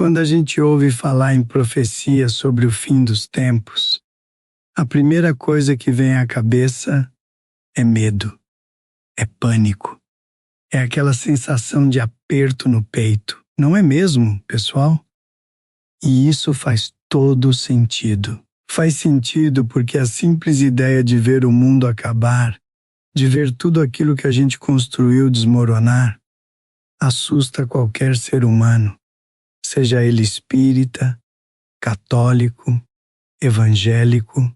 Quando a gente ouve falar em profecia sobre o fim dos tempos, a primeira coisa que vem à cabeça é medo, é pânico, é aquela sensação de aperto no peito. Não é mesmo, pessoal? E isso faz todo sentido. Faz sentido porque a simples ideia de ver o mundo acabar, de ver tudo aquilo que a gente construiu desmoronar, assusta qualquer ser humano, seja ele espírita, católico, evangélico,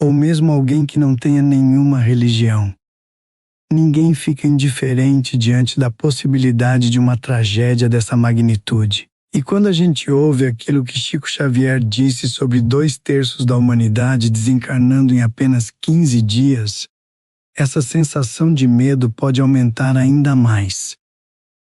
ou mesmo alguém que não tenha nenhuma religião. Ninguém fica indiferente diante da possibilidade de uma tragédia dessa magnitude. E quando a gente ouve aquilo que Chico Xavier disse sobre 2/3 da humanidade desencarnando em apenas 15 dias, essa sensação de medo pode aumentar ainda mais.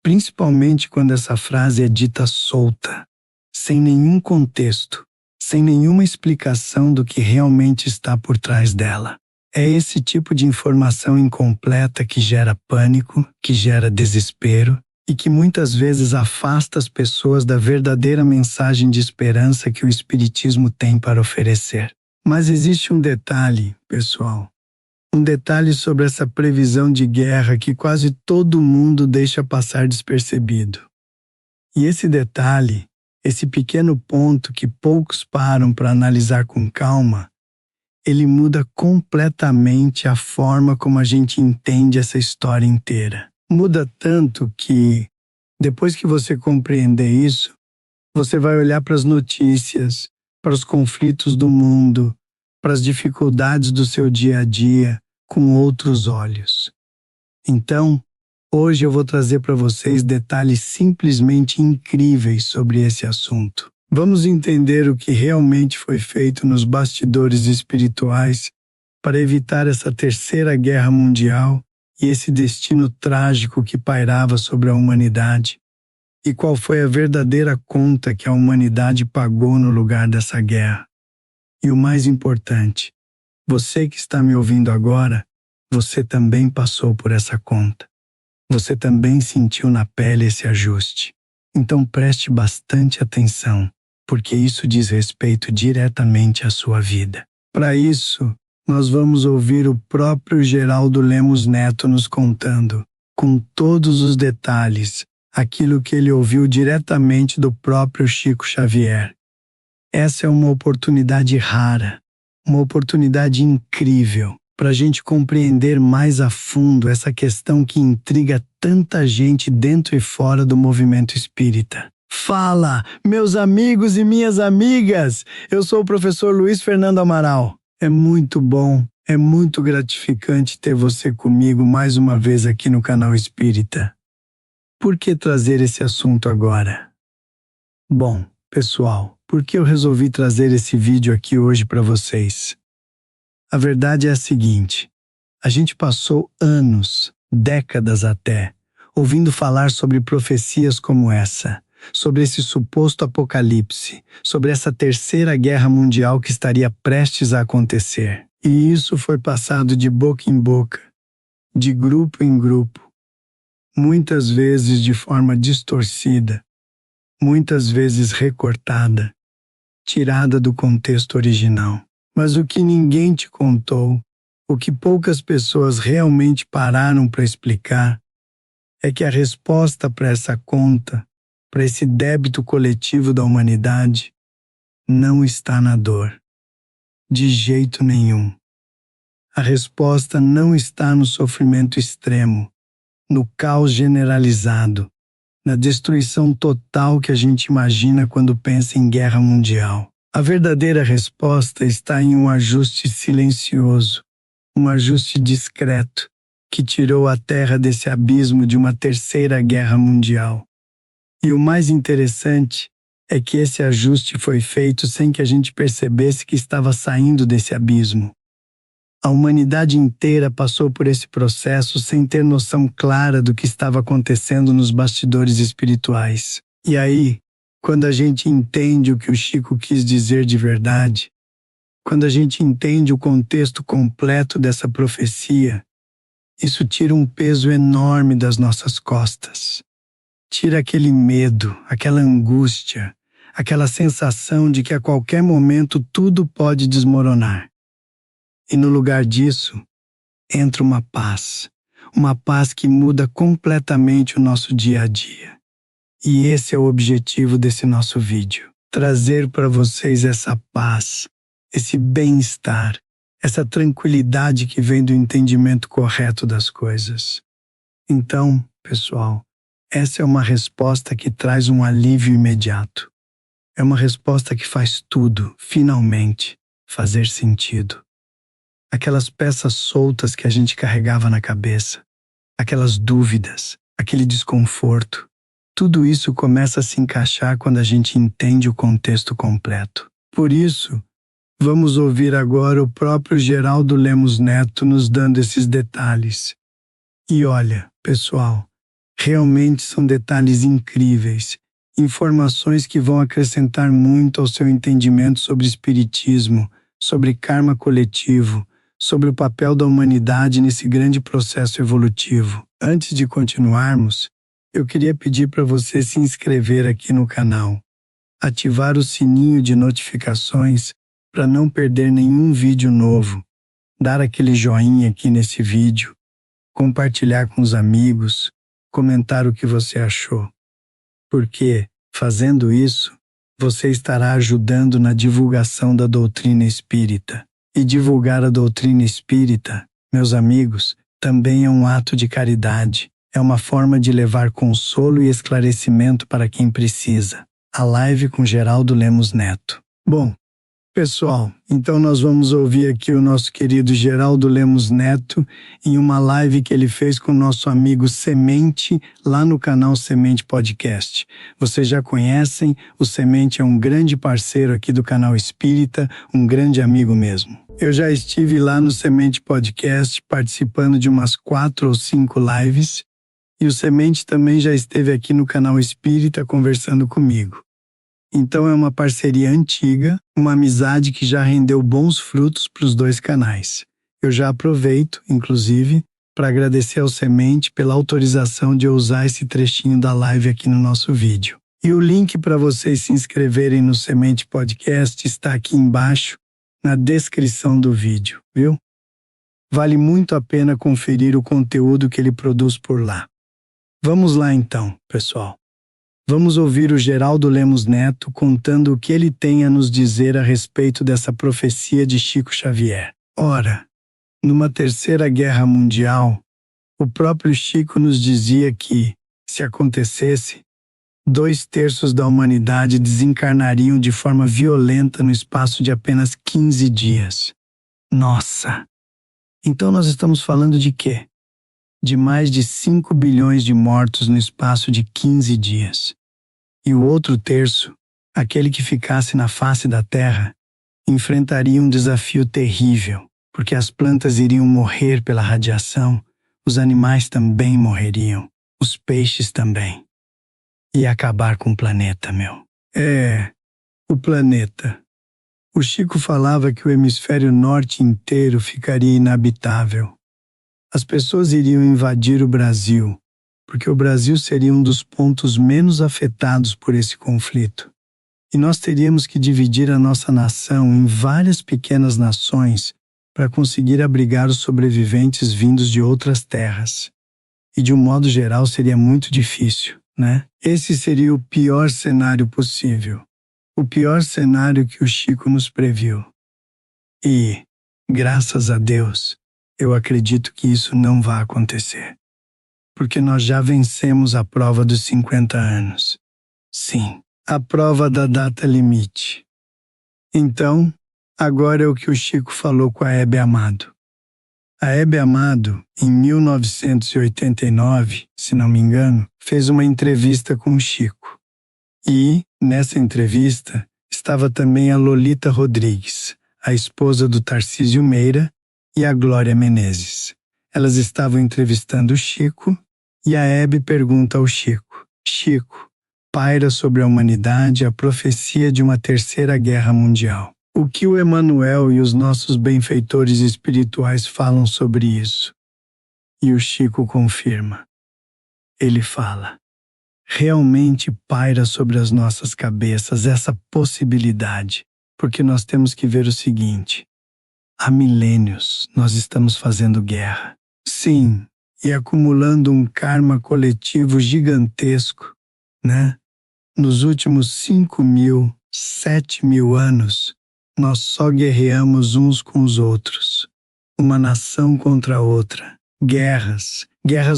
Principalmente quando essa frase é dita solta, sem nenhum contexto, sem nenhuma explicação do que realmente está por trás dela. É esse tipo de informação incompleta que gera pânico, que gera desespero e que muitas vezes afasta as pessoas da verdadeira mensagem de esperança que o Espiritismo tem para oferecer. Mas existe um detalhe, pessoal. Um detalhe sobre essa previsão de guerra que quase todo mundo deixa passar despercebido. E esse detalhe, esse pequeno ponto que poucos param para analisar com calma, ele muda completamente a forma como a gente entende essa história inteira. Muda tanto que, depois que você compreender isso, você vai olhar para as notícias, para os conflitos do mundo, para as dificuldades do seu dia a dia, com outros olhos. Então, hoje eu vou trazer para vocês detalhes simplesmente incríveis sobre esse assunto. Vamos entender o que realmente foi feito nos bastidores espirituais para evitar essa terceira guerra mundial e esse destino trágico que pairava sobre a humanidade, e qual foi a verdadeira conta que a humanidade pagou no lugar dessa guerra. E o mais importante, você que está me ouvindo agora, você também passou por essa conta. Você também sentiu na pele esse ajuste. Então preste bastante atenção, porque isso diz respeito diretamente à sua vida. Para isso, nós vamos ouvir o próprio Geraldo Lemos Neto nos contando, com todos os detalhes, aquilo que ele ouviu diretamente do próprio Chico Xavier. Essa é uma oportunidade rara, uma oportunidade incrível para a gente compreender mais a fundo essa questão que intriga tanta gente dentro e fora do movimento espírita. Fala, meus amigos e minhas amigas! Eu sou o professor Luiz Fernando Amaral. É muito bom, é muito gratificante ter você comigo mais uma vez aqui no canal Espírita. Por que trazer esse assunto agora? Bom, pessoal, por que eu resolvi trazer esse vídeo aqui hoje para vocês? A verdade é a seguinte: a gente passou anos, décadas até, ouvindo falar sobre profecias como essa, sobre esse suposto apocalipse, sobre essa terceira guerra mundial que estaria prestes a acontecer. E isso foi passado de boca em boca, de grupo em grupo, muitas vezes de forma distorcida, muitas vezes recortada, tirada do contexto original. Mas o que ninguém te contou, o que poucas pessoas realmente pararam para explicar, é que a resposta para essa conta, para esse débito coletivo da humanidade, não está na dor. De jeito nenhum. A resposta não está no sofrimento extremo, no caos generalizado, na destruição total que a gente imagina quando pensa em guerra mundial. A verdadeira resposta está em um ajuste silencioso, um ajuste discreto, que tirou a Terra desse abismo de uma terceira guerra mundial. E o mais interessante é que esse ajuste foi feito sem que a gente percebesse que estava saindo desse abismo. A humanidade inteira passou por esse processo sem ter noção clara do que estava acontecendo nos bastidores espirituais. E aí, quando a gente entende o que o Chico quis dizer de verdade, quando a gente entende o contexto completo dessa profecia, isso tira um peso enorme das nossas costas. tira aquele medo, aquela angústia, aquela sensação de que a qualquer momento tudo pode desmoronar. E no lugar disso, entra uma paz que muda completamente o nosso dia a dia. E esse é o objetivo desse nosso vídeo, trazer para vocês essa paz, esse bem-estar, essa tranquilidade que vem do entendimento correto das coisas. Então, pessoal, essa é uma resposta que traz um alívio imediato. É uma resposta que faz tudo, finalmente, fazer sentido. Aquelas peças soltas que a gente carregava na cabeça, aquelas dúvidas, aquele desconforto, tudo isso começa a se encaixar quando a gente entende o contexto completo. Por isso, vamos ouvir agora o próprio Geraldo Lemos Neto nos dando esses detalhes. E olha, pessoal, realmente são detalhes incríveis, informações que vão acrescentar muito ao seu entendimento sobre espiritismo, sobre karma coletivo, sobre o papel da humanidade nesse grande processo evolutivo. Antes de continuarmos, eu queria pedir para você se inscrever aqui no canal, ativar o sininho de notificações para não perder nenhum vídeo novo, dar aquele joinha aqui nesse vídeo, compartilhar com os amigos, comentar o que você achou. Porque, fazendo isso, você estará ajudando na divulgação da doutrina espírita. E divulgar a doutrina espírita, meus amigos, também é um ato de caridade. É uma forma de levar consolo e esclarecimento para quem precisa. A live com Geraldo Lemos Neto. Bom, pessoal, então nós vamos ouvir aqui o nosso querido Geraldo Lemos Neto em uma live que ele fez com o nosso amigo Semente, lá no canal Semente Podcast. Vocês já conhecem, o Semente é um grande parceiro aqui do canal Espírita, um grande amigo mesmo. Eu já estive lá no Semente Podcast participando de umas 4 ou 5 lives, e o Semente também já esteve aqui no canal Espírita conversando comigo. Então é uma parceria antiga, uma amizade que já rendeu bons frutos para os dois canais. Eu já aproveito, inclusive, para agradecer ao Semente pela autorização de eu usar esse trechinho da live aqui no nosso vídeo. E o link para vocês se inscreverem no Semente Podcast está aqui embaixo, na descrição do vídeo, viu? Vale muito a pena conferir o conteúdo que ele produz por lá. Vamos lá então, pessoal. Vamos ouvir o Geraldo Lemos Neto contando o que ele tem a nos dizer a respeito dessa profecia de Chico Xavier. Ora, numa terceira guerra mundial, o próprio Chico nos dizia que, se acontecesse, 2/3 da humanidade desencarnariam de forma violenta no espaço de apenas 15 dias. Nossa! Então nós estamos falando de quê? De mais de 5 bilhões de mortos no espaço de 15 dias. E o outro terço, aquele que ficasse na face da terra, enfrentaria um desafio terrível, porque as plantas iriam morrer pela radiação, os animais também morreriam, os peixes também. E acabar com o planeta, meu. O planeta. O Chico falava que o hemisfério norte inteiro ficaria inabitável. As pessoas iriam invadir o Brasil, porque o Brasil seria um dos pontos menos afetados por esse conflito. E nós teríamos que dividir a nossa nação em várias pequenas nações para conseguir abrigar os sobreviventes vindos de outras terras. E de um modo geral seria muito difícil, né? Esse seria o pior cenário possível. O pior cenário que o Chico nos previu. E, graças a Deus, eu acredito que isso não vai acontecer. Porque nós já vencemos a prova dos 50 anos. Sim, a prova da data limite. Então, agora é o que o Chico falou com a Hebe Amado. A Hebe Amado, em 1989, se não me engano, fez uma entrevista com o Chico. E, nessa entrevista, estava também a Lolita Rodrigues, a esposa do Tarcísio Meira, e a Glória Menezes. Elas estavam entrevistando o Chico, e a Hebe pergunta ao Chico: Chico, paira sobre a humanidade a profecia de uma terceira guerra mundial. O que o Emanuel e os nossos benfeitores espirituais falam sobre isso? E o Chico confirma. Ele fala: realmente paira sobre as nossas cabeças essa possibilidade, porque nós temos que ver o seguinte: há milênios nós estamos fazendo guerra. Sim, e acumulando um karma coletivo gigantesco, né? Nos últimos 5.000, 7.000 anos, nós só guerreamos uns com os outros, uma nação contra a outra. Guerras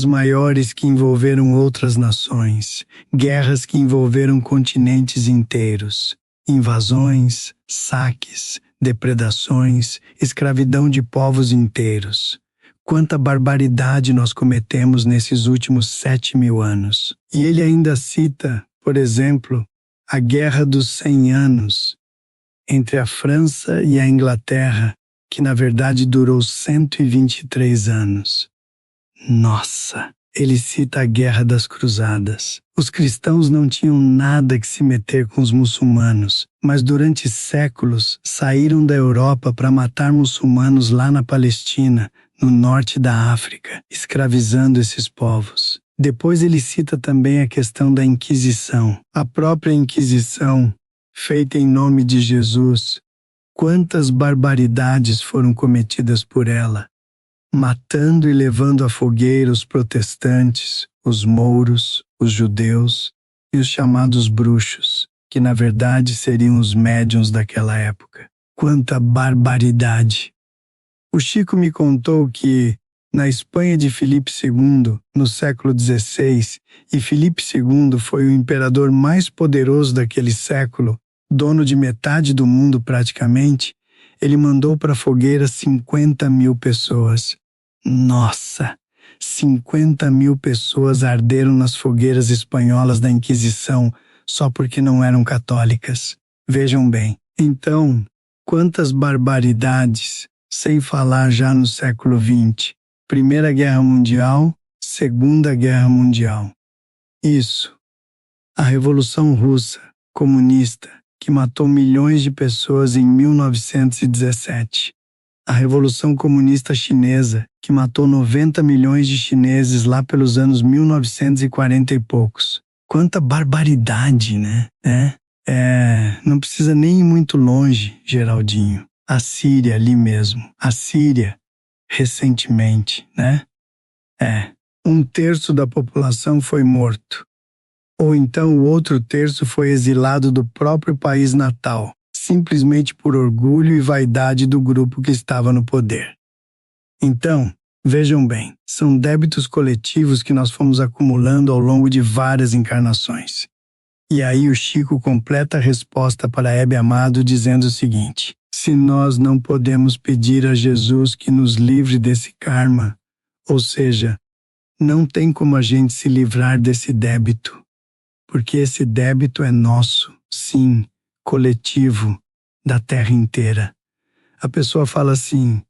maiores que envolveram outras nações, guerras que envolveram continentes inteiros, invasões, saques, depredações, escravidão de povos inteiros. Quanta barbaridade nós cometemos nesses últimos 7.000 anos. E ele ainda cita, por exemplo, a Guerra dos 100 Anos entre a França e a Inglaterra, que na verdade durou 123 anos. Nossa! Ele cita a Guerra das Cruzadas. Os cristãos não tinham nada que se meter com os muçulmanos, mas durante séculos saíram da Europa para matar muçulmanos lá na Palestina, no norte da África, escravizando esses povos. Depois ele cita também a questão da Inquisição. A própria Inquisição, feita em nome de Jesus, quantas barbaridades foram cometidas por ela, matando e levando à fogueira os protestantes, os mouros, os judeus e os chamados bruxos, que na verdade seriam os médiuns daquela época. Quanta barbaridade! O Chico me contou que, na Espanha de Filipe II, no século XVI, e Filipe II foi o imperador mais poderoso daquele século, dono de metade do mundo praticamente, ele mandou para a fogueira 50.000 pessoas. Nossa! 50.000 pessoas arderam nas fogueiras espanholas da Inquisição só porque não eram católicas. Vejam bem. Então, quantas barbaridades, sem falar já no século XX. Primeira Guerra Mundial, Segunda Guerra Mundial. Isso. A Revolução Russa, comunista, que matou milhões de pessoas em 1917. A Revolução Comunista Chinesa, que matou 90 milhões de chineses lá pelos anos 1940 e poucos. Quanta barbaridade, né? Não precisa nem ir muito longe, Geraldinho. A Síria ali mesmo. A Síria, recentemente, né? 1/3 da população foi morto. Ou então o outro terço foi exilado do próprio país natal, simplesmente por orgulho e vaidade do grupo que estava no poder. Então, vejam bem, são débitos coletivos que nós fomos acumulando ao longo de várias encarnações. E aí o Chico completa a resposta para Hebe Amado dizendo o seguinte: se nós não podemos pedir a Jesus que nos livre desse karma, ou seja, não tem como a gente se livrar desse débito, porque esse débito é nosso, sim, coletivo, da terra inteira. A pessoa fala assim: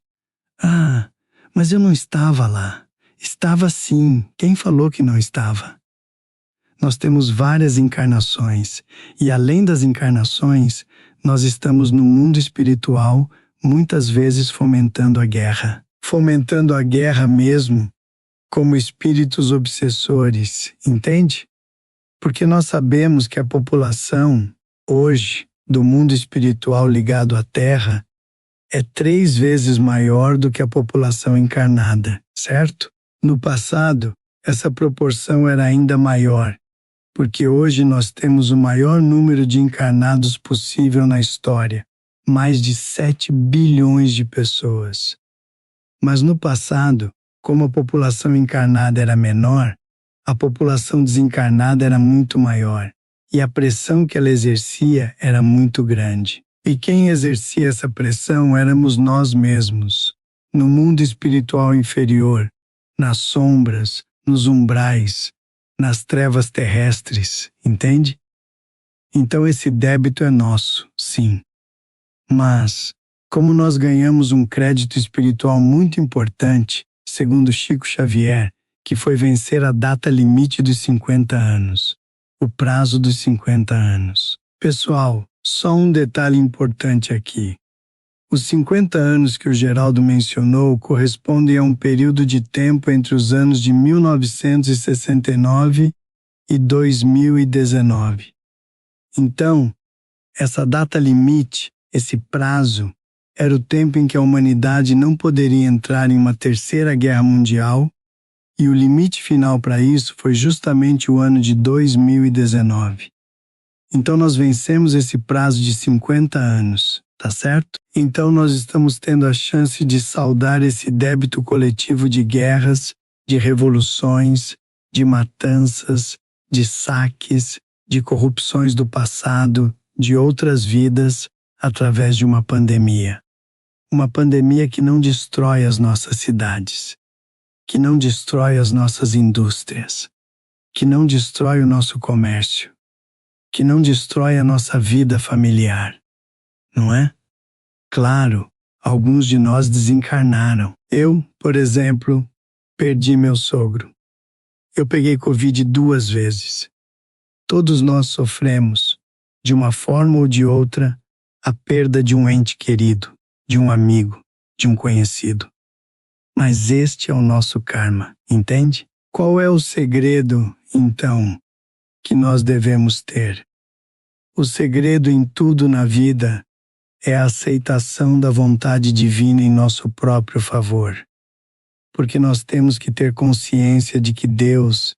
mas eu não estava lá. Estava sim, quem falou que não estava? Nós temos várias encarnações, e além das encarnações, nós estamos no mundo espiritual, muitas vezes fomentando a guerra. Fomentando a guerra mesmo, como espíritos obsessores, entende? Porque nós sabemos que a população, hoje, do mundo espiritual ligado à Terra, é 3 vezes maior do que a população encarnada, certo? No passado, essa proporção era ainda maior, porque hoje nós temos o maior número de encarnados possível na história, mais de 7 bilhões de pessoas. Mas no passado, como a população encarnada era menor, a população desencarnada era muito maior, e a pressão que ela exercia era muito grande. E quem exercia essa pressão éramos nós mesmos, no mundo espiritual inferior, nas sombras, nos umbrais, nas trevas terrestres, entende? Então esse débito é nosso, sim. Mas, como nós ganhamos um crédito espiritual muito importante, segundo Chico Xavier, que foi vencer a data limite dos 50 anos, o prazo dos 50 anos. Pessoal, só um detalhe importante aqui. Os 50 anos que o Geraldo mencionou correspondem a um período de tempo entre os anos de 1969 e 2019. Então, essa data limite, esse prazo, era o tempo em que a humanidade não poderia entrar em uma terceira guerra mundial, e o limite final para isso foi justamente o ano de 2019. Então nós vencemos esse prazo de 50 anos, tá certo? Então nós estamos tendo a chance de saldar esse débito coletivo de guerras, de revoluções, de matanças, de saques, de corrupções do passado, de outras vidas, através de uma pandemia. Uma pandemia que não destrói as nossas cidades, que não destrói as nossas indústrias, que não destrói o nosso comércio, que não destrói a nossa vida familiar, não é? Claro, alguns de nós desencarnaram. Eu, por exemplo, perdi meu sogro. Eu peguei Covid 2 vezes. Todos nós sofremos, de uma forma ou de outra, a perda de um ente querido, de um amigo, de um conhecido. Mas este é o nosso karma, entende? Qual é o segredo, então, que nós devemos ter? O segredo em tudo na vida é a aceitação da vontade divina em nosso próprio favor. Porque nós temos que ter consciência de que Deus,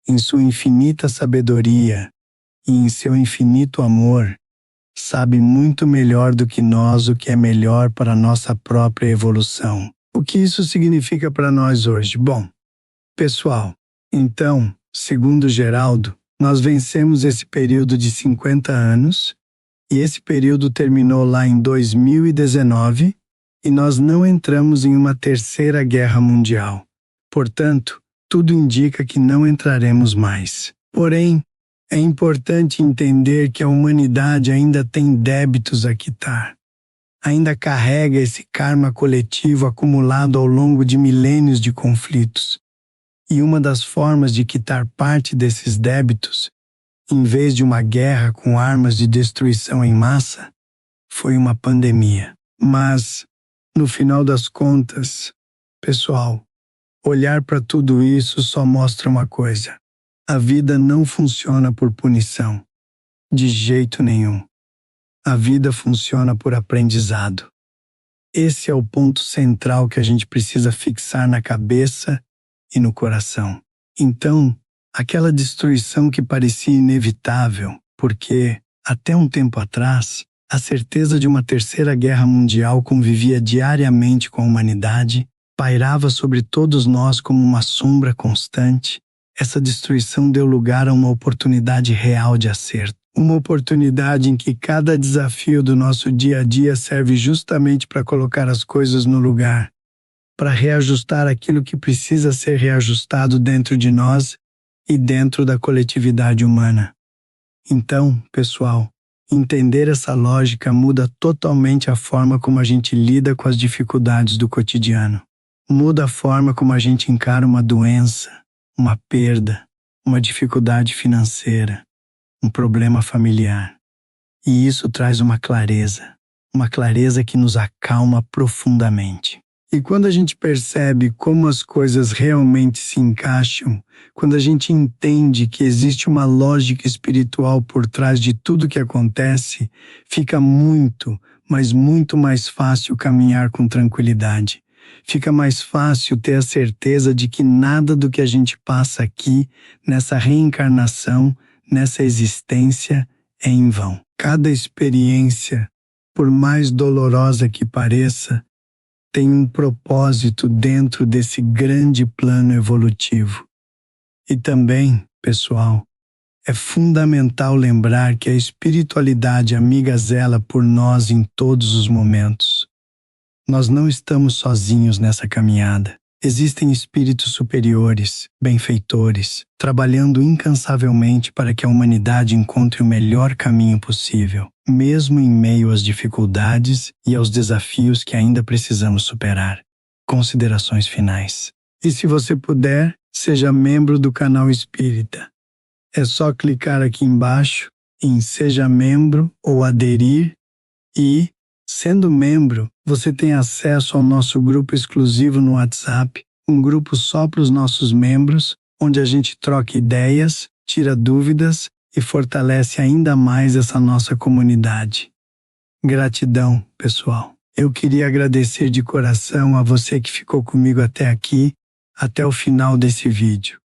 em sua infinita sabedoria e em seu infinito amor, sabe muito melhor do que nós o que é melhor para a nossa própria evolução. O que isso significa para nós hoje? Bom, pessoal, então, segundo Geraldo, nós vencemos esse período de 50 anos, e esse período terminou lá em 2019, e nós não entramos em uma terceira guerra mundial. Portanto, tudo indica que não entraremos mais. Porém, é importante entender que a humanidade ainda tem débitos a quitar. Ainda carrega esse karma coletivo acumulado ao longo de milênios de conflitos. E uma das formas de quitar parte desses débitos, em vez de uma guerra com armas de destruição em massa, foi uma pandemia. Mas, no final das contas, pessoal, olhar para tudo isso só mostra uma coisa. A vida não funciona por punição. De jeito nenhum. A vida funciona por aprendizado. Esse é o ponto central que a gente precisa fixar na cabeça e no coração. Então, aquela destruição que parecia inevitável, porque, até um tempo atrás, a certeza de uma terceira guerra mundial convivia diariamente com a humanidade, pairava sobre todos nós como uma sombra constante. Essa destruição deu lugar a uma oportunidade real de acerto. Uma oportunidade em que cada desafio do nosso dia a dia serve justamente para colocar as coisas no lugar, para reajustar aquilo que precisa ser reajustado dentro de nós e dentro da coletividade humana. Então, pessoal, entender essa lógica muda totalmente a forma como a gente lida com as dificuldades do cotidiano. Muda a forma como a gente encara uma doença, uma perda, uma dificuldade financeira, um problema familiar. E isso traz uma clareza que nos acalma profundamente. E quando a gente percebe como as coisas realmente se encaixam, quando a gente entende que existe uma lógica espiritual por trás de tudo que acontece, fica muito, mas muito mais fácil caminhar com tranquilidade. Fica mais fácil ter a certeza de que nada do que a gente passa aqui, nessa reencarnação, nessa existência, é em vão. Cada experiência, por mais dolorosa que pareça, tem um propósito dentro desse grande plano evolutivo. E também, pessoal, é fundamental lembrar que a espiritualidade amiga zela por nós em todos os momentos. Nós não estamos sozinhos nessa caminhada. Existem espíritos superiores, benfeitores, trabalhando incansavelmente para que a humanidade encontre o melhor caminho possível, mesmo em meio às dificuldades e aos desafios que ainda precisamos superar. Considerações finais. E se você puder, seja membro do canal Espírita. É só clicar aqui embaixo em Seja Membro ou Aderir e, sendo membro, você tem acesso ao nosso grupo exclusivo no WhatsApp, um grupo só para os nossos membros, onde a gente troca ideias, tira dúvidas e fortalece ainda mais essa nossa comunidade. Gratidão, pessoal. Eu queria agradecer de coração a você que ficou comigo até aqui, até o final desse vídeo.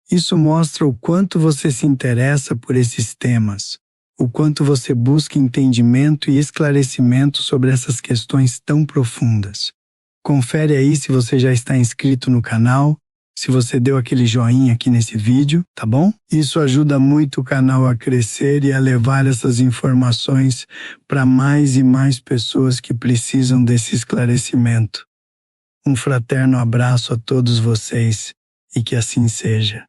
Isso mostra o quanto você se interessa por esses temas, o quanto você busca entendimento e esclarecimento sobre essas questões tão profundas. Confere aí se você já está inscrito no canal, se você deu aquele joinha aqui nesse vídeo, tá bom? Isso ajuda muito o canal a crescer e a levar essas informações para mais e mais pessoas que precisam desse esclarecimento. Um fraterno abraço a todos vocês e que assim seja.